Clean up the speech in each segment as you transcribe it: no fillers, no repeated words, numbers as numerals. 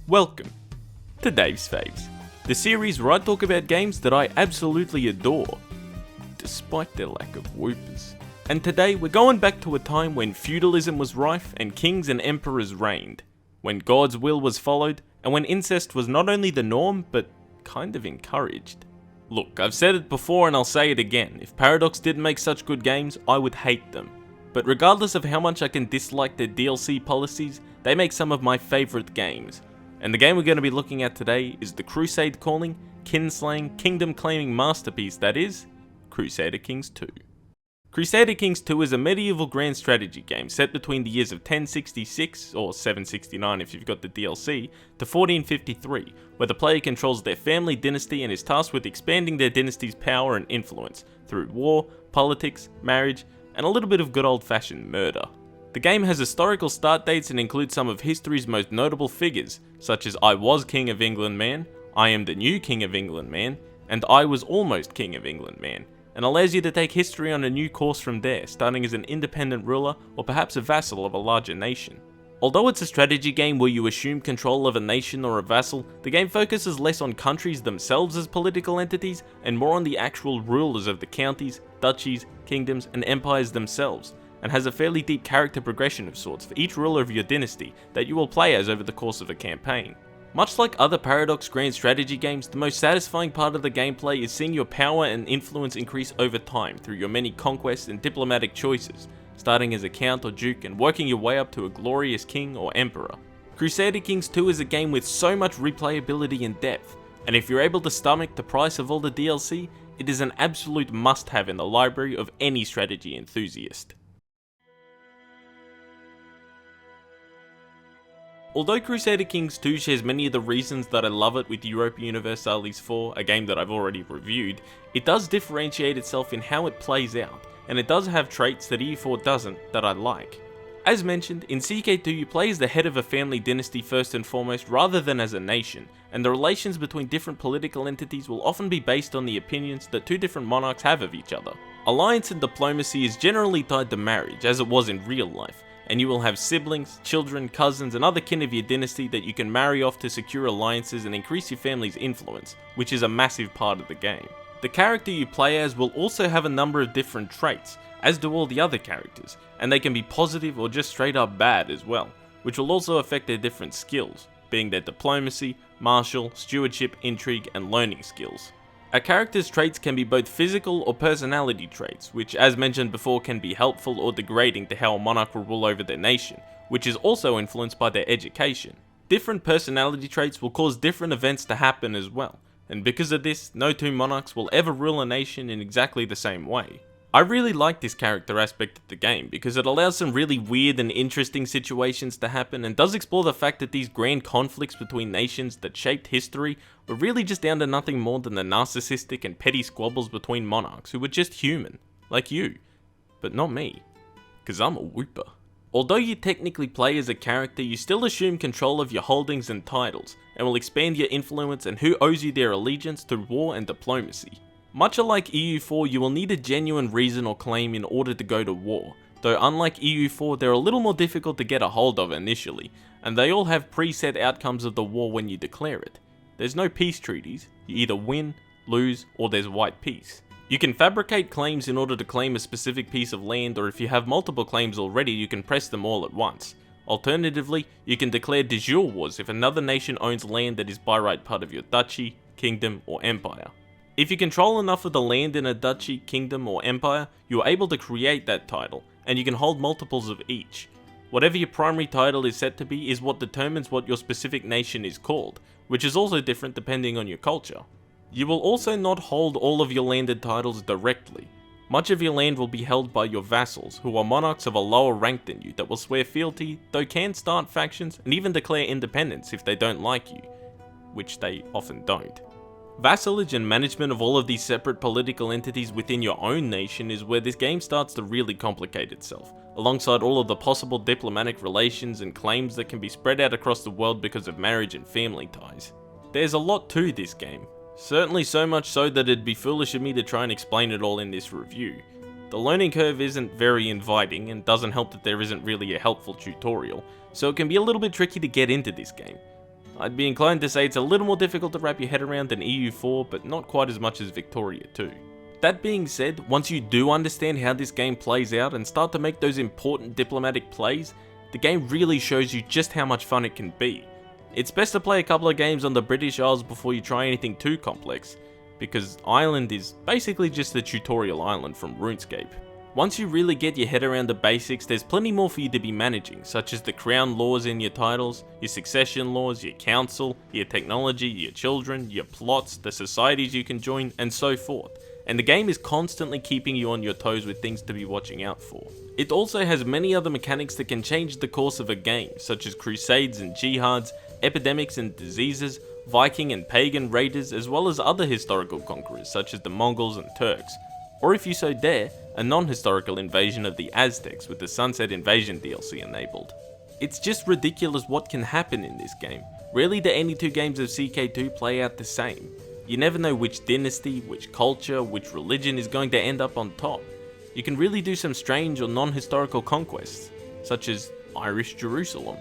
Welcome to Dave's Faves, the series where I talk about games that I absolutely adore, despite their lack of whoopers. And today we're going back to a time when feudalism was rife and kings and emperors reigned, when God's will was followed, and when incest was not only the norm, but kind of encouraged. Look, I've said it before and I'll say it again, if Paradox didn't make such good games, I would hate them. But regardless of how much I can dislike their DLC policies, they make some of my favourite games. And the game we're going to be looking at today is the crusade-calling, kinslaying, kingdom-claiming masterpiece that is, Crusader Kings II. Crusader Kings II is a medieval grand strategy game set between the years of 1066, or 769 if you've got the DLC, to 1453, where the player controls their family dynasty and is tasked with expanding their dynasty's power and influence through war, politics, marriage, and a little bit of good old-fashioned murder. The game has historical start dates and includes some of history's most notable figures, such as I was King of England man, I am the new King of England man, and I was almost King of England man, and allows you to take history on a new course from there, starting as an independent ruler or perhaps a vassal of a larger nation. Although it's a strategy game where you assume control of a nation or a vassal, the game focuses less on countries themselves as political entities and more on the actual rulers of the counties, duchies, kingdoms, and empires themselves, and has a fairly deep character progression of sorts for each ruler of your dynasty that you will play as over the course of a campaign. Much like other Paradox grand strategy games, the most satisfying part of the gameplay is seeing your power and influence increase over time through your many conquests and diplomatic choices, starting as a count or duke and working your way up to a glorious king or emperor. Crusader Kings II is a game with so much replayability and depth, and if you're able to stomach the price of all the DLC, it is an absolute must-have in the library of any strategy enthusiast. Although Crusader Kings II shares many of the reasons that I love it with Europa Universalis 4, a game that I've already reviewed, it does differentiate itself in how it plays out, and it does have traits that EU4 doesn't that I like. As mentioned, in CK2 you play as the head of a family dynasty first and foremost rather than as a nation, and the relations between different political entities will often be based on the opinions that two different monarchs have of each other. Alliance and diplomacy is generally tied to marriage, as it was in real life, and you will have siblings, children, cousins, and other kin of your dynasty that you can marry off to secure alliances and increase your family's influence, which is a massive part of the game. The character you play as will also have a number of different traits, as do all the other characters, and they can be positive or just straight up bad as well, which will also affect their different skills, being their diplomacy, martial, stewardship, intrigue, and learning skills. A character's traits can be both physical or personality traits, which as mentioned before can be helpful or degrading to how a monarch will rule over their nation, which is also influenced by their education. Different personality traits will cause different events to happen as well, and because of this, no two monarchs will ever rule a nation in exactly the same way. I really like this character aspect of the game because it allows some really weird and interesting situations to happen and does explore the fact that these grand conflicts between nations that shaped history were really just down to nothing more than the narcissistic and petty squabbles between monarchs who were just human, like you, but not me, cause I'm a whooper. Although you technically play as a character, you still assume control of your holdings and titles, and will expand your influence and who owes you their allegiance through war and diplomacy. Much alike EU4, you will need a genuine reason or claim in order to go to war, though unlike EU4 they're a little more difficult to get a hold of initially, and they all have preset outcomes of the war when you declare it. There's no peace treaties, you either win, lose, or there's white peace. You can fabricate claims in order to claim a specific piece of land, or if you have multiple claims already you can press them all at once. Alternatively, you can declare de jure wars if another nation owns land that is by right part of your duchy, kingdom, or empire. If you control enough of the land in a duchy, kingdom, or empire, you are able to create that title, and you can hold multiples of each. Whatever your primary title is set to be is what determines what your specific nation is called, which is also different depending on your culture. You will also not hold all of your landed titles directly. Much of your land will be held by your vassals, who are monarchs of a lower rank than you that will swear fealty, though can start factions and even declare independence if they don't like you, which they often don't. Vassalage and management of all of these separate political entities within your own nation is where this game starts to really complicate itself, alongside all of the possible diplomatic relations and claims that can be spread out across the world because of marriage and family ties. There's a lot to this game, certainly so much so that it'd be foolish of me to try and explain it all in this review. The learning curve isn't very inviting and doesn't help that there isn't really a helpful tutorial, so it can be a little bit tricky to get into this game. I'd be inclined to say it's a little more difficult to wrap your head around than EU4, but not quite as much as Victoria 2. That being said, once you do understand how this game plays out and start to make those important diplomatic plays, the game really shows you just how much fun it can be. It's best to play a couple of games on the British Isles before you try anything too complex, because Ireland is basically just the tutorial island from RuneScape. Once you really get your head around the basics, there's plenty more for you to be managing, such as the crown laws in your titles, your succession laws, your council, your technology, your children, your plots, the societies you can join, and so forth. And the game is constantly keeping you on your toes with things to be watching out for. It also has many other mechanics that can change the course of a game, such as crusades and jihads, epidemics and diseases, Viking and pagan raiders, as well as other historical conquerors such as the Mongols and Turks, or if you so dare, a non-historical invasion of the Aztecs with the Sunset Invasion DLC enabled. It's just ridiculous what can happen in this game. Rarely do any two games of CK2 play out the same. You never know which dynasty, which culture, which religion is going to end up on top. You can really do some strange or non-historical conquests, such as Irish Jerusalem.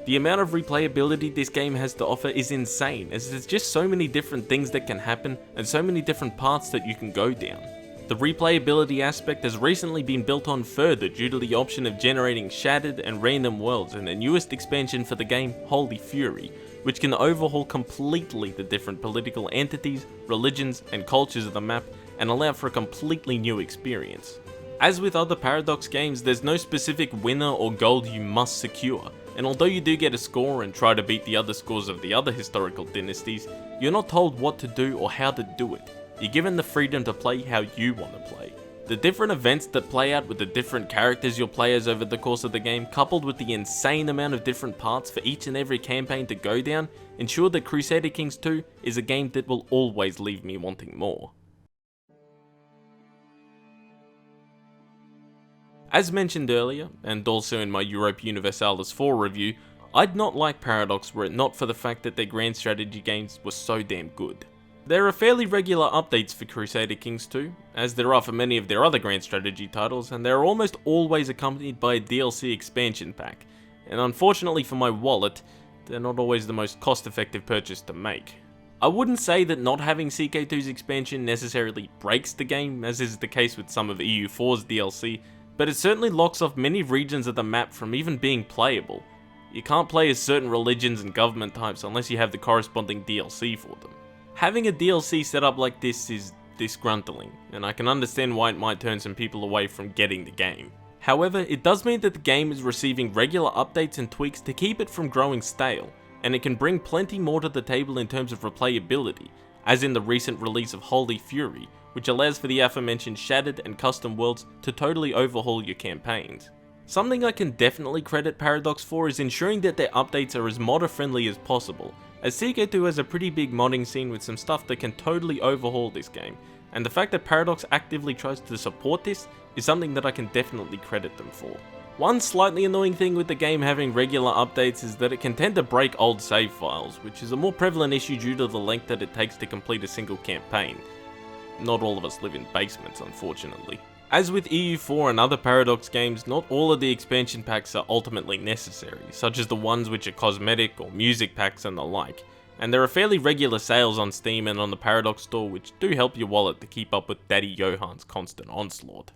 The amount of replayability this game has to offer is insane, as there's just so many different things that can happen and so many different paths that you can go down. The replayability aspect has recently been built on further due to the option of generating shattered and random worlds in the newest expansion for the game, Holy Fury, which can overhaul completely the different political entities, religions, and cultures of the map and allow for a completely new experience. As with other Paradox games, there's no specific winner or goal you must secure, and although you do get a score and try to beat the other scores of the other historical dynasties, you're not told what to do or how to do it. You're given the freedom to play how you want to play. The different events that play out with the different characters you'll play as over the course of the game, coupled with the insane amount of different parts for each and every campaign to go down, ensure that Crusader Kings II is a game that will always leave me wanting more. As mentioned earlier, and also in my Europa Universalis 4 review, I'd not like Paradox were it not for the fact that their grand strategy games were so damn good. There are fairly regular updates for Crusader Kings II, as there are for many of their other grand strategy titles, and they are almost always accompanied by a DLC expansion pack, and unfortunately for my wallet, they're not always the most cost-effective purchase to make. I wouldn't say that not having CK2's expansion necessarily breaks the game, as is the case with some of EU4's DLC, but it certainly locks off many regions of the map from even being playable. You can't play as certain religions and government types unless you have the corresponding DLC for them. Having a DLC set up like this is disgruntling, and I can understand why it might turn some people away from getting the game. However, it does mean that the game is receiving regular updates and tweaks to keep it from growing stale, and it can bring plenty more to the table in terms of replayability, as in the recent release of Holy Fury, which allows for the aforementioned shattered and custom worlds to totally overhaul your campaigns. Something I can definitely credit Paradox for is ensuring that their updates are as modder friendly as possible, as CK2 has a pretty big modding scene with some stuff that can totally overhaul this game, and the fact that Paradox actively tries to support this is something that I can definitely credit them for. One slightly annoying thing with the game having regular updates is that it can tend to break old save files, which is a more prevalent issue due to the length that it takes to complete a single campaign. Not all of us live in basements, unfortunately. As with EU4 and other Paradox games, not all of the expansion packs are ultimately necessary, such as the ones which are cosmetic or music packs and the like, and there are fairly regular sales on Steam and on the Paradox store which do help your wallet to keep up with Daddy Johan's constant onslaught.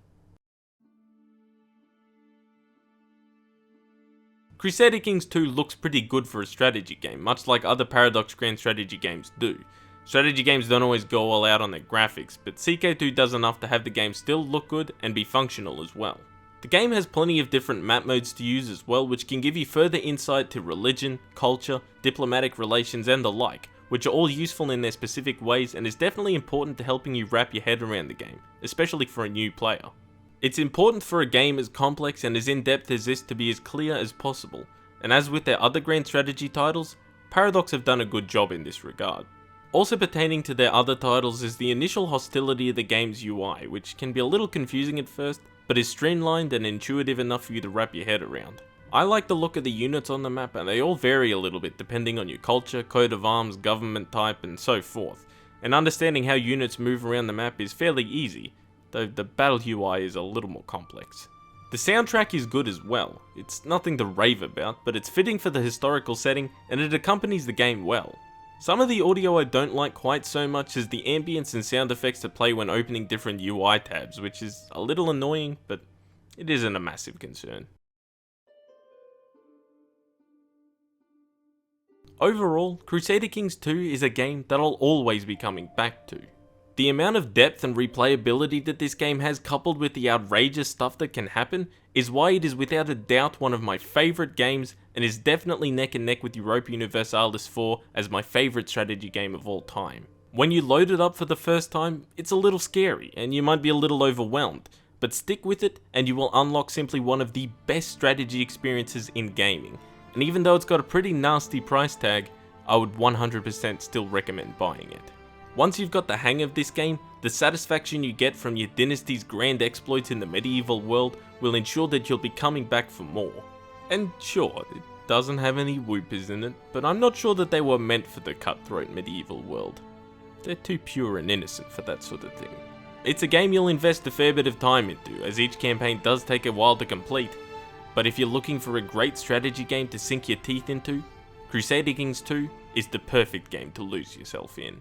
Crusader Kings II looks pretty good for a strategy game, much like other Paradox grand strategy games do. Strategy games don't always go all out on their graphics, but CK2 does enough to have the game still look good and be functional as well. The game has plenty of different map modes to use as well, which can give you further insight to religion, culture, diplomatic relations and the like, which are all useful in their specific ways and is definitely important to helping you wrap your head around the game, especially for a new player. It's important for a game as complex and as in-depth as this to be as clear as possible, and as with their other grand strategy titles, Paradox have done a good job in this regard. Also pertaining to their other titles is the initial hostility of the game's UI, which can be a little confusing at first, but is streamlined and intuitive enough for you to wrap your head around. I like the look of the units on the map, and they all vary a little bit depending on your culture, coat of arms, government type, and so forth, and understanding how units move around the map is fairly easy, though the battle UI is a little more complex. The soundtrack is good as well. It's nothing to rave about, but it's fitting for the historical setting and it accompanies the game well. Some of the audio I don't like quite so much is the ambience and sound effects that play when opening different UI tabs, which is a little annoying, but it isn't a massive concern. Overall, Crusader Kings II is a game that I'll always be coming back to. The amount of depth and replayability that this game has, coupled with the outrageous stuff that can happen, is why it is without a doubt one of my favourite games and is definitely neck and neck with Europa Universalis 4 as my favourite strategy game of all time. When you load it up for the first time, it's a little scary and you might be a little overwhelmed, but stick with it and you will unlock simply one of the best strategy experiences in gaming. And even though it's got a pretty nasty price tag, I would 100% still recommend buying it. Once you've got the hang of this game, the satisfaction you get from your dynasty's grand exploits in the medieval world will ensure that you'll be coming back for more. And sure, it doesn't have any whoopers in it, but I'm not sure that they were meant for the cutthroat medieval world. They're too pure and innocent for that sort of thing. It's a game you'll invest a fair bit of time into, as each campaign does take a while to complete, but if you're looking for a great strategy game to sink your teeth into, Crusader Kings II is the perfect game to lose yourself in.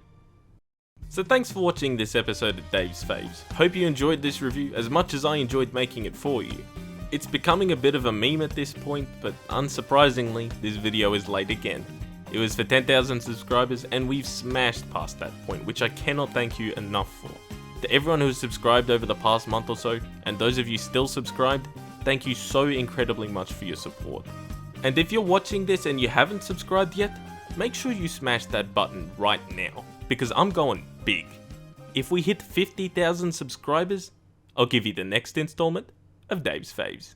So thanks for watching this episode of Dave's Faves. Hope you enjoyed this review as much as I enjoyed making it for you. It's becoming a bit of a meme at this point, but unsurprisingly, this video is late again. It was for 10,000 subscribers and we've smashed past that point, which I cannot thank you enough for. To everyone who has subscribed over the past month or so, and those of you still subscribed, thank you so incredibly much for your support. And if you're watching this and you haven't subscribed yet, make sure you smash that button right now, because I'm going big. If we hit 50,000 subscribers, I'll give you the next installment of Dave's Faves.